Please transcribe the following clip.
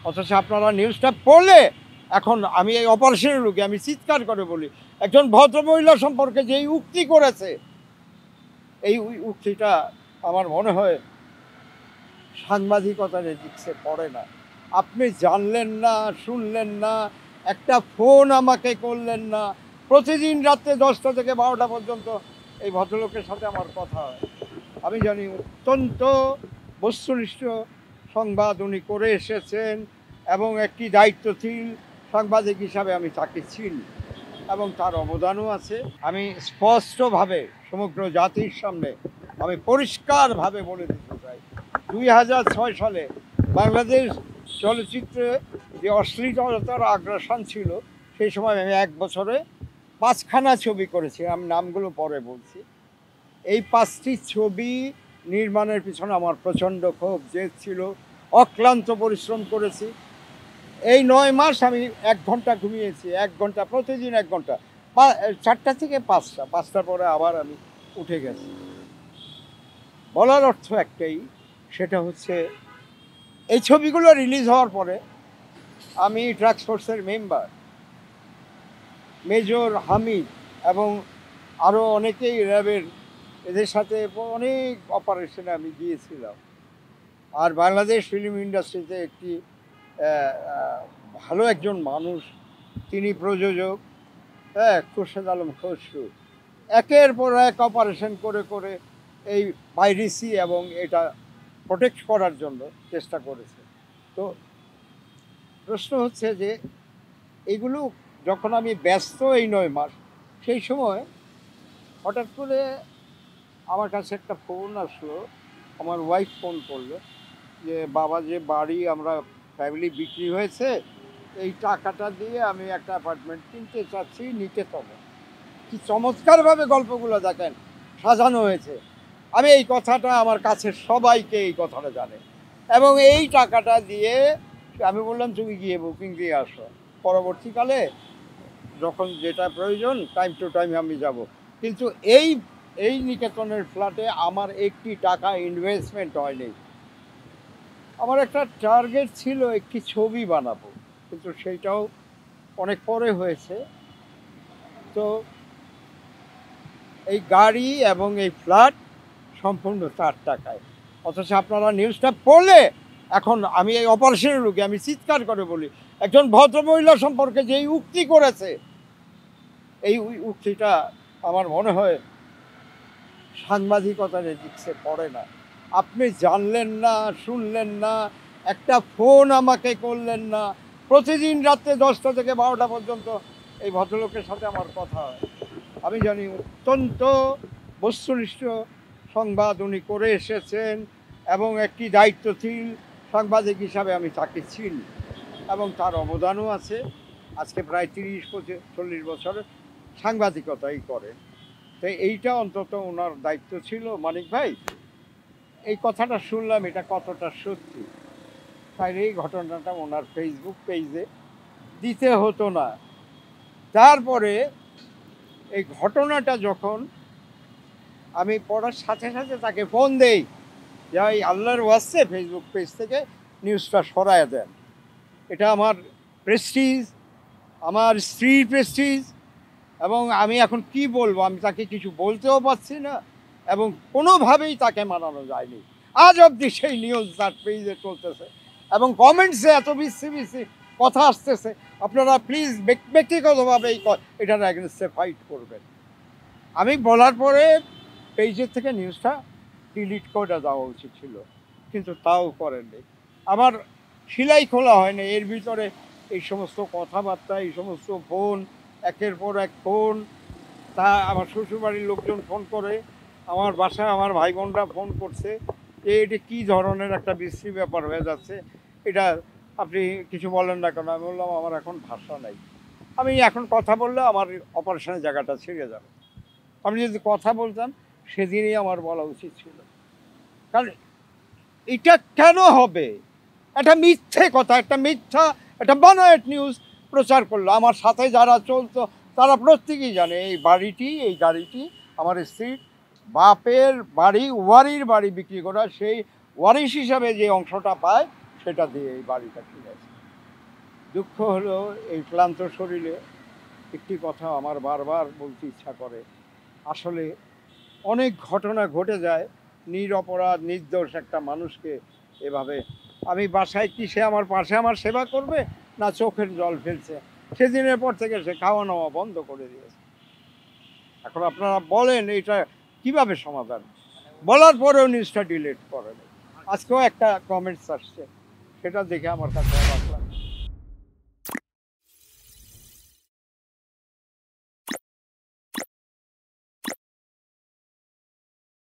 অথচ আপনারা নিউজটা পড়লে এখন আমি এই অপারেশনের রোগী, আমি চিৎকার করে বলি, একজন ভদ্রমহিলা সম্পর্কে যেই উক্তি করেছে, এই উক্তিটা আমার মনে হয় সাংবাদিকতার এথিক্সে পড়ে না। আপনি জানলেন না, শুনলেন না, একটা ফোন আমাকে করলেন না। প্রতিদিন রাত্রে 10টা থেকে 12টা পর্যন্ত এই ভদ্রলোকের সাথে আমার কথা হয়। আমি জানি অত্যন্ত বস্তুনিষ্ঠ সংবাদ উনি করে এসেছেন এবং একটি দায়িত্বশীল সাংবাদিক হিসাবে আমি তাকে চিনি এবং তার অবদানও আছে। আমি স্পষ্টভাবে সমগ্র জাতির সামনে আমি পরিষ্কারভাবে বলে দিতে চাই, 2006 সালে বাংলাদেশ চলচ্চিত্রে যে অশ্লীলতার আগ্রাসন ছিল, সেই সময় আমি 1 বছরে 5খানা ছবি করেছি। আমি নামগুলো পরে বলছি। এই 5টি ছবি নির্মাণের পিছনে আমার প্রচণ্ড ক্ষোভ জেদ ছিল, অক্লান্ত পরিশ্রম করেছি। এই 9 মাস আমি 1 ঘন্টা ঘুমিয়েছি, 1 ঘন্টা প্রতিদিন, 1 ঘন্টা, 4টা থেকে 5টা, 5টার পরে আবার আমি উঠে গেছি। বলার অর্থ একটাই, সেটা হচ্ছে এই ছবিগুলো রিলিজ হওয়ার পরে আমি ড্রাগস ফোর্সের মেম্বার মেজর হামিদ এবং আরও অনেকেই র্যাবের, এদের সাথে অনেক অপারেশনে আমি গিয়েছিলাম। আর বাংলাদেশ ফিল্ম ইন্ডাস্ট্রিতে একটি ভালো একজন মানুষ, তিনি প্রযোজক, খোরশেদ আলম খসরু, একের পর এক অপারেশন করে করে এই পাইরেসি এবং এটা প্রোটেক্ট করার জন্য চেষ্টা করেছে। তো প্রশ্ন হচ্ছে যে এগুলো যখন আমি ব্যস্ত এই 9 মাস, সেই সময় হঠাৎ করে আমার কাছে একটা ফোন আসলো। আমার ওয়াইফ ফোন করলো যে, বাবা, যে বাড়ি আমরা ফ্যামিলি বিক্রি হয়েছে, এই টাকাটা দিয়ে আমি একটা অ্যাপার্টমেন্ট কিনতে চাচ্ছি, নিতে তবে। কি চমৎকারভাবে গল্পগুলো দেখেন সাজানো হয়েছে। আমি এই কথাটা, আমার কাছের সবাইকে এই কথাটা জানে, এবং এই টাকাটা দিয়ে আমি বললাম, তুমি গিয়ে বুকিং দিয়ে আসো, পরবর্তীকালে যখন যেটা প্রয়োজন টাইম টু টাইম আমি যাব। কিন্তু এই নিকেতনের ফ্ল্যাটে আমার একটি টাকা ইনভেস্টমেন্ট হয়নি। আমার একটা টার্গেট ছিল একটি ছবি বানাবো, কিন্তু সেইটাও অনেক পরে হয়েছে। তো এই গাড়ি এবং এই ফ্ল্যাট সম্পূর্ণ তার টাকায়। অথচ আপনারা নিউজটা পড়লে এখন আমি এই অপারেশনের রোগী, আমি চিৎকার করে বলি, একজন ভদ্রমহিলা সম্পর্কে যেই উক্তি করেছে, এই উক্তিটা আমার মনে হয় সাংবাদিকতার এথিক্সে পড়ে না। আপনি জানলেন না, শুনলেন না, একটা ফোন আমাকে করলেন না। প্রতিদিন রাত্রে 10টা থেকে 12টা পর্যন্ত এই ভদ্রলোকের সাথে আমার কথা হয়। আমি জানি অত্যন্ত বস্তুনিষ্ঠ সংবাদ উনি করে এসেছেন এবং একটি দায়িত্বশীল সাংবাদিক হিসাবে আমি তাকে চিনি এবং তার অবদানও আছে। আজকে প্রায় 30-40 বছর সাংবাদিকতাই করেন। তো এইটা অন্তত ওনার দায়িত্ব ছিল। মানিক ভাই, এই কথাটা শুনলাম, এটা কতটা সত্যি, তাই এই ঘটনাটা ওনার ফেসবুক পেজে দিতে হতো না। তারপরে এই ঘটনাটা যখন আমি পড়ার সাথে সাথে তাকে ফোন দেই যে, এই আল্লাহর ওয়াস্তে ফেসবুক পেজ থেকে নিউজটা সরায় দেন। এটা আমার প্রেস্টিজ, আমার স্ত্রীর প্রেস্টিজ, এবং আমি এখন কি বলবো, আমি তাকে কিছু বলতেও পারছি না এবং কোনোভাবেই তাকে মানানো যায়নি। আজ অবধি সেই নিউজ তার পেজে চলতেছে এবং কমেন্টসে এত বিশ্রী বিশ্রী কথা আসতেছে। আপনারা প্লিজ ব্যক্তিগতভাবে এটার অ্যাগেনস্টে ফাইট করবেন। আমি বলার পরে পেজের থেকে নিউজটা ডিলিট করে দেওয়া উচিত ছিল, কিন্তু তাও করেননি। আমার সেলাই খোলা হয়নি, এর ভিতরে এই সমস্ত কথাবার্তা, এই সমস্ত ফোন, একের পর এক ফোন। তা আমার শ্বশুরবাড়ির লোকজন ফোন করে, আমার বাসায় আমার ভাই বোনরা ফোন করছে যে এটি কী ধরনের একটা বিশ্রী ব্যাপার হয়ে যাচ্ছে, এটা আপনি কিছু বলেন না কেন? আমি বললাম, আমার এখন ভাষা নাই, আমি এখন কথা বললে আমার অপারেশনের জায়গাটা ছিঁড়ে যাবে। আমি যদি কথা বলতাম সেদিনই আমার বলা উচিত ছিল, কারণ এটা কেন হবে? একটা মিথ্যে কথা, একটা মিথ্যা, একটা বানোয়াট নিউজ প্রচার করলো। আমার সাথে যারা চলতো তারা প্রত্যেকেই জানে এই বাড়িটি, এই গাড়িটি আমার স্ত্রীর বাপের বাড়ি, ওয়ারির বাড়ি বিক্রি করা, সেই ওয়ারিশ হিসাবে যে অংশটা পায় সেটা দিয়ে এই বাড়িটা কিনেছে। দুঃখ হলো এই ক্লান্ত শরীরে একটি কথা আমার বারবার বলতে ইচ্ছা করে, আসলে অনেক ঘটনা ঘটে যায়, নিরপরাধ নির্দোষ একটা মানুষকে এভাবে, আমি বাসায় কি সে আমার পাশে আমার সেবা করবে না চোখের জল ফেলছে, সেদিনের পর থেকে সে খাওয়া নেওয়া বন্ধ করে দিয়েছে। এখন আপনারা বলেন এটা কিভাবে সমাধান, বলার পরেও নিউজটা ডিলিট করেন। আজকেও একটা কমেন্টস আসছে, সেটা দেখে আমার কাছে অবাক লাগছে।